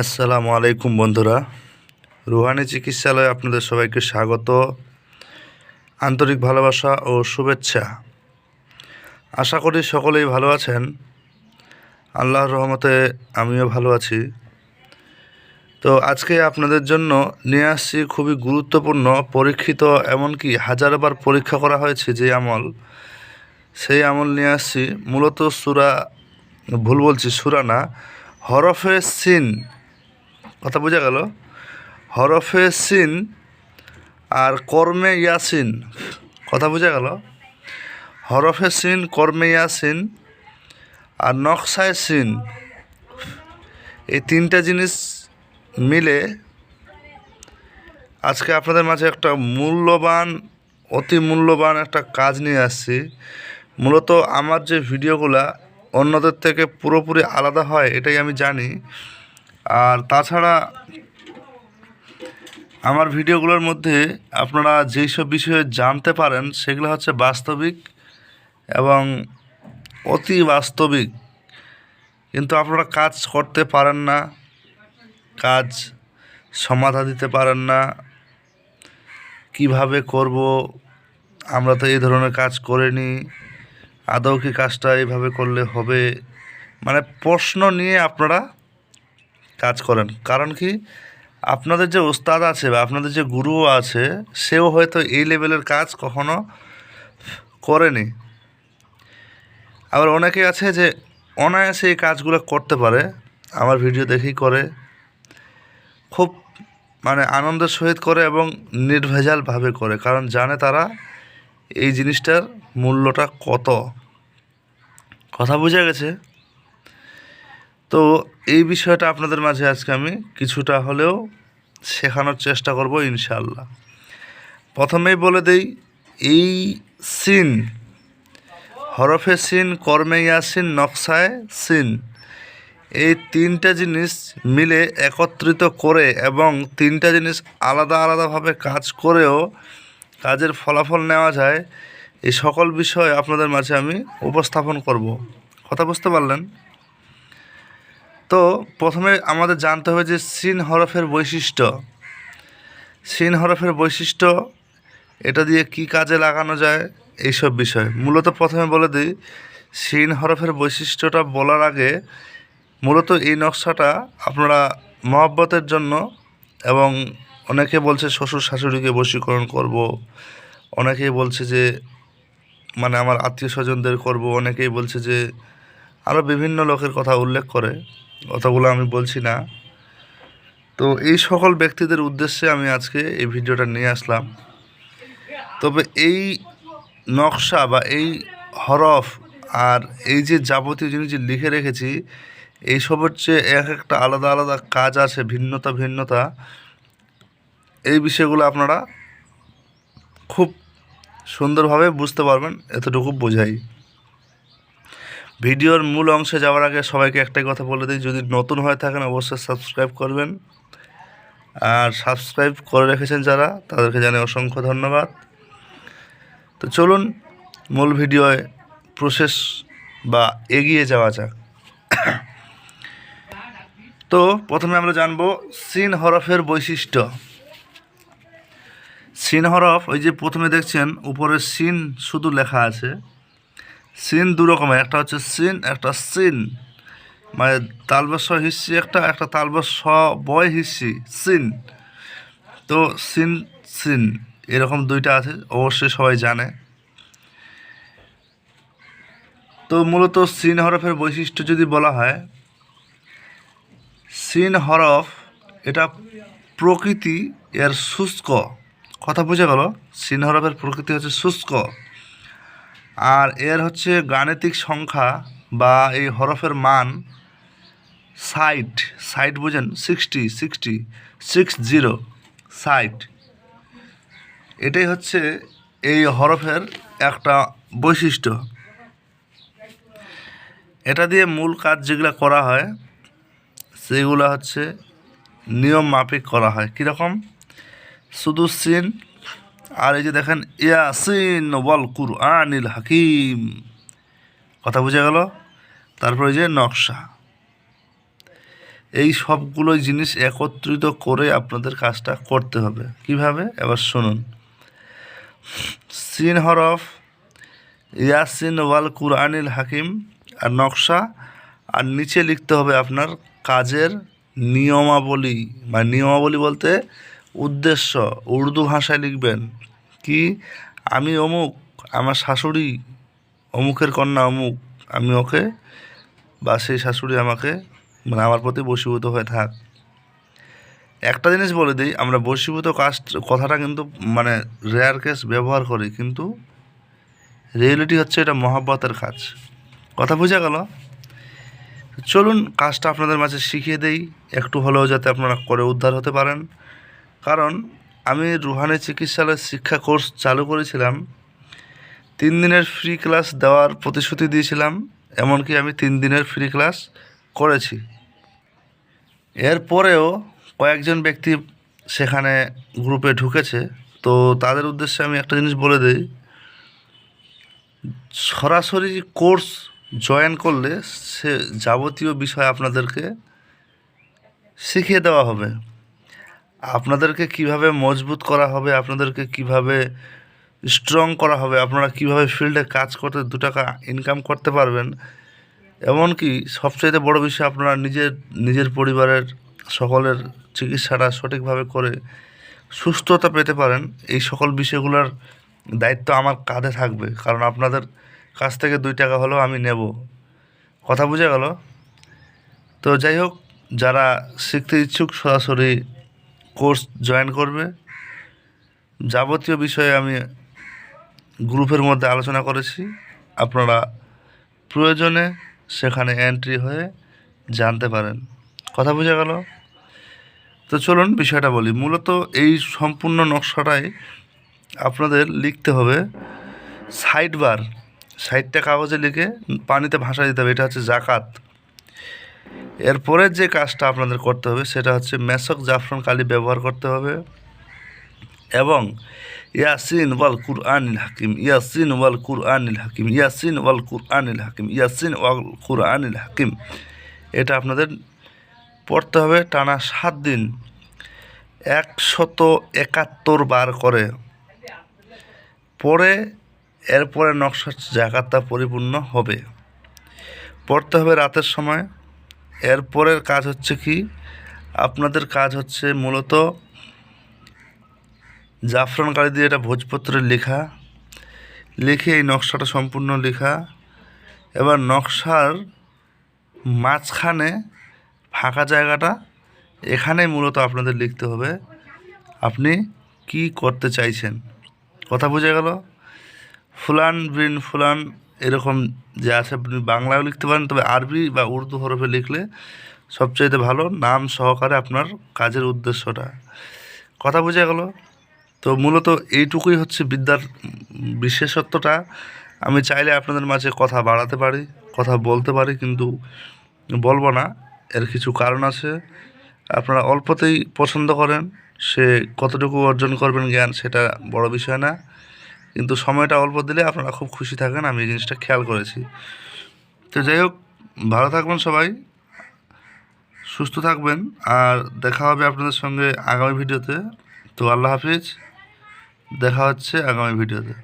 আসসালামু আলাইকুম বন্ধুরা, রুহানি চিকিৎসালয়ে আপনাদের সবাইকে স্বাগত, আন্তরিক ভালোবাসা ও শুভেচ্ছা। আশা করি সকলেই ভালো আছেন। আল্লাহর রহমতে আমিও ভালো আছি। তো আজকে আপনাদের জন্য নিয়ে আসছি খুবই গুরুত্বপূর্ণ, পরীক্ষিত, এমনকি হাজারবার পরীক্ষা করা হয়েছে যে আমল, সেই আমল নিয়ে আসছি। মূলত সূরা না, হরফে সিন। কথা বোঝা গেল? হরফে সিন আর কর্মে ইয়াসিন। কথা বোঝা গেল? হরফে সিন, কর্মে ইয়াসিন আর নকশায় সিন, এই তিনটা জিনিস মিলে আজকে আপনাদের মাঝে একটা অতি মূল্যবান একটা কাজ নিয়ে আসছি। মূলত আমার যে ভিডিওগুলা অন্যদের থেকে পুরোপুরি আলাদা হয় এটাই আমি জানি। আর তাছাড়া আমার ভিডিওগুলোর মধ্যে আপনারা যেই সব বিষয়ে জানতে পারেন সেগুলো হচ্ছে বাস্তবিক এবং অতি বাস্তবিক, কিন্তু আপনারা কাজ করতে পারেন না, কাজ সমাধা দিতে পারেন না। কিভাবে করব, আমরা তো এই ধরনের কাজ করিনি, আদৌ কি কাজটা এইভাবে করলে হবে, মানে প্রশ্ন নিয়ে আপনারা কাজ করেন। কারণ কি, আপনাদের যে ওস্তাদ আছে বা আপনাদের যে গুরু আছে, সেও হয়তো এই লেভেলের কাজ কখনো করেনি। আবার অনেকে আছে যে অনায়াসে এই কাজগুলো করতে পারে, আমার ভিডিও দেখেই করে, খুব আনন্দের সহিত করে এবং নির্ভেজালভাবে করে, কারণ জানে তারা এই জিনিসটার মূল্যটা কত। কথা বোঝা গেছে? তো এই বিষয়টা আপনাদের মাঝে আজকে আমি কিছুটা হলেও শেখানোর চেষ্টা করব ইনশাআল্লাহ। প্রথমেই বলে দেই, এই সিন, হরফে সিন, কর্মে ইয়াসিন, নকশায় সিন, এই তিনটা জিনিস মিলে একত্রিত করে এবং তিনটা জিনিস আলাদা আলাদাভাবে কাজ করেও কাজের ফলাফল নেওয়া যায়, এই সকল বিষয় আপনাদের মাঝে আমি উপস্থাপন করব। কথা বুঝতে পারলেন? তো প্রথমে আমাদের জানতে হবে যে সিন হরফের বৈশিষ্ট্য। সিন হরফের বৈশিষ্ট্য, এটা দিয়ে কি কাজে লাগানো যায়, এইসব বিষয় মূলত প্রথমে বলে দিই। সিন হরফের বৈশিষ্ট্যটা বলার আগে মূলত এই নকশাটা আপনারা মহব্বতের জন্য, এবং অনেকে বলছে শ্বশুর শাশুড়িকে বশীকরণ করব, অনেকেই বলছে যে আমার আত্মীয় স্বজনদের করব, অনেকেই বলছে যে আরও বিভিন্ন লোকের কথা উল্লেখ করে, অতগুলো আমি বলছি না। তো এই সকল ব্যক্তিদের উদ্দেশ্যে আমি আজকে এই ভিডিওটা নিয়ে আসলাম। তবে এই নকশা বা এই হরফ আর এই যে যাবতীয় জিনিস যে লিখে রেখেছি, এইসবের চেয়ে এক একটা আলাদা আলাদা কাজ আছে, ভিন্নতা। এই বিষয়গুলো আপনারা খুব সুন্দরভাবে বুঝতে পারবেন, এতটুকু বোঝাই। ভিডিওর মূল অংশে যাওয়ার আগে সবাইকে একটাই কথা বলে দিই, যদি নতুন হয়ে থাকেন অবশ্যই সাবস্ক্রাইব করবেন, আর সাবস্ক্রাইব করে রেখেছেন যারা, তাদেরকে জানাই অসংখ্য ধন্যবাদ। তো চলুন মূল ভিডিওয় প্রসেস বা এগিয়ে যাওয়া যাক। তো প্রথমে আমরা জানব সিন হরফের বৈশিষ্ট্য। সিন হরফ, ওই যে প্রথমে দেখছেন উপরে সিন শুধু লেখা আছে। সিন দু রকমের, একটা হচ্ছে সিন, একটা সিন, তালবস হিসি একটা তালবস বয় হিসি সিন। তো সিন সিন এরকম দুইটা আছে, অবশ্যই সবাই জানে। তো মূলত সিন হরফের বৈশিষ্ট্য যদি বলা হয়, সিন হরফ এটা প্রকৃতি এর শুষ্ক। কথা বোঝা গেল? সিন হরফের প্রকৃতি হচ্ছে শুষ্ক, আর এর হচ্ছে গাণিতিক সংখ্যা বা এই হরফের মান 60 বুঝেন, 60 এটাই হচ্ছে এই হরফের একটা বৈশিষ্ট্য। এটা দিয়ে মূল কাজ যেগুলো করা হয় সেগুলো হচ্ছে নিয়ম মাফিক করা হয়। কীরকম? শুধু সিন, আর এই যে দেখেন ইয়াসিন ওয়াল কুরআনিল হাকিম, কথা বুঝে গেল? তারপরে যে নকশা, এই সবগুলোই জিনিস একত্রিত করে আপনাদের কাজটা করতে হবে। কিভাবে? এবার শুনুন। সিন হরফ, ইয়াসিন ওয়াল কুরআনিল হাকিম আর নকশা, আর নিচে লিখতে হবে আপনার কাজের নিয়মাবলী। মানে নিয়মাবলী বলতে উদ্দেশ্য, উর্দু ভাষায় লিখবেন কি, আমি অমুক, আমার শাশুড়ি অমুকের কন্যা অমুক, আমি ওকে বা সেই শাশুড়ি আমাকে মানে আমার প্রতি বশীভূত হয়ে থাক। একটা জিনিস বলে দিই, আমরা বশীভূত কথাটা কিন্তু মানে রেয়ার কেস ব্যবহার করি, কিন্তু রিয়েলিটি হচ্ছে এটা মহাব্বতের কাজ। কথা বোঝা গেল? চলুন কাজটা আপনাদের মাঝে শিখিয়ে দেই, একটু হলেও যাতে আপনারা করে উদ্ধার হতে পারেন। কারণ আমি রুহানি চিকিৎসালয়ের শিক্ষা কোর্স চালু করেছিলাম, 3 দিনের ফ্রি ক্লাস দেওয়ার প্রতিশ্রুতি দিয়েছিলাম, এমনকি আমি 3 দিনের ফ্রি ক্লাস করেছি। এরপরেও কয়েকজন ব্যক্তি সেখানে গ্রুপে ঢুকেছে, তো তাদের উদ্দেশ্যে আমি একটা জিনিস বলে দিই, সরাসরি কোর্স জয়েন করলে সে যাবতীয় বিষয় আপনাদেরকে শিখিয়ে দেওয়া হবে। আপনাদেরকে কিভাবে মজবুত করা হবে, আপনাদেরকে কিভাবে স্ট্রং করা হবে, আপনারা কিভাবে ফিল্ডে কাজ করতে 2 টাকা ইনকাম করতে পারবেন, এমনকি সবচাইতে বড় বিষয় আপনারা নিজের পরিবারের সকলের চিকিৎসাটা সঠিকভাবে করে সুস্থতা পেতে পারেন, এই সকল বিষয়গুলোর দায়িত্ব আমার কাঁধে থাকবে। কারণ আপনাদের কাছ থেকে 2 টাকা হলেও আমি নেব। কথা বুঝে গেল? তো যাই হোক, যারা শিখতে ইচ্ছুক সরাসরি কোর্স জয়েন করবে। যাবতীয় বিষয়ে আমি গ্রুপের মধ্যে আলোচনা করেছি, আপনারা প্রয়োজনে সেখানে এন্ট্রি হয়ে জানতে পারেন। কথা বোঝা গেল? তো চলুন বিষয়টা বলি। মূলত এই সম্পূর্ণ নকশাটাই আপনাদের লিখতে হবে সাইডবার, 60টা কাগজে লিখে পানিতে ভাসা দিতে হবে, এটা হচ্ছে জাকাত। এরপরের যে কাজটা আপনাদের করতে হবে সেটা হচ্ছে মেসক জাফরান কালি ব্যবহার করতে হবে এবং ইয়াসিন ওয়াল কুরআনিল হাকিম, ইয়াসিন ওয়াল কুরআনিল হাকিম, ইয়াসিন ওয়াল কুরআনিল হাকিম, ইয়াসিন ওয়াল কুরআনিল হাকিম, এটা আপনাদের পড়তে হবে টানা 7 দিন 171 বার করে। পরে এরপরে নকশার জাকাতটা পরিপূর্ণ হবে। পড়তে হবে রাতের সময়। এরপরের কাজ হচ্ছে কি, আপনাদের কাজ হচ্ছে মূলত জাফরান কালি দিয়ে এটা ভোজপত্রে লিখে এই নকশাটা সম্পূর্ণ লেখা। এবার নকশার মাঝখানে ফাঁকা জায়গাটা, এখানেই মূলত আপনাদের লিখতে হবে আপনি কি করতে চাইছেন। কথা বোঝা গেল? ফুলান বিন ফুলান এরকম যে আছে, আপনি বাংলায়ও লিখতে পারেন, তবে আরবি বা উর্দু হরফে লিখলে সবচাইতে ভালো, নাম সহকারে আপনার কাজের উদ্দেশ্যটা। কথা বোঝা গেল? তো মূলত এইটুকুই হচ্ছে বিদ্যার বিশেষত্বটা। আমি চাইলে আপনাদের মাঝে কথা বাড়াতে পারি, কথা বলতে পারি, কিন্তু বলবো না, এর কিছু কারণ আছে। আপনারা অল্পতেই পছন্দ করেন, সে কতটুকু অর্জন করবেন জ্ঞান সেটা বড় বিষয় না, কিন্তু সময়টা অল্প দিলে আপনারা খুব খুশি থাকেন, আমি এই জিনিসটা খেয়াল করেছি। তো যাই হোক, ভালো থাকবেন সবাই, সুস্থ থাকবেন, আর দেখা হবে আপনাদের সঙ্গে আগামী ভিডিওতে। তো আল্লাহ হাফিজ, দেখা হচ্ছে আগামী ভিডিওতে।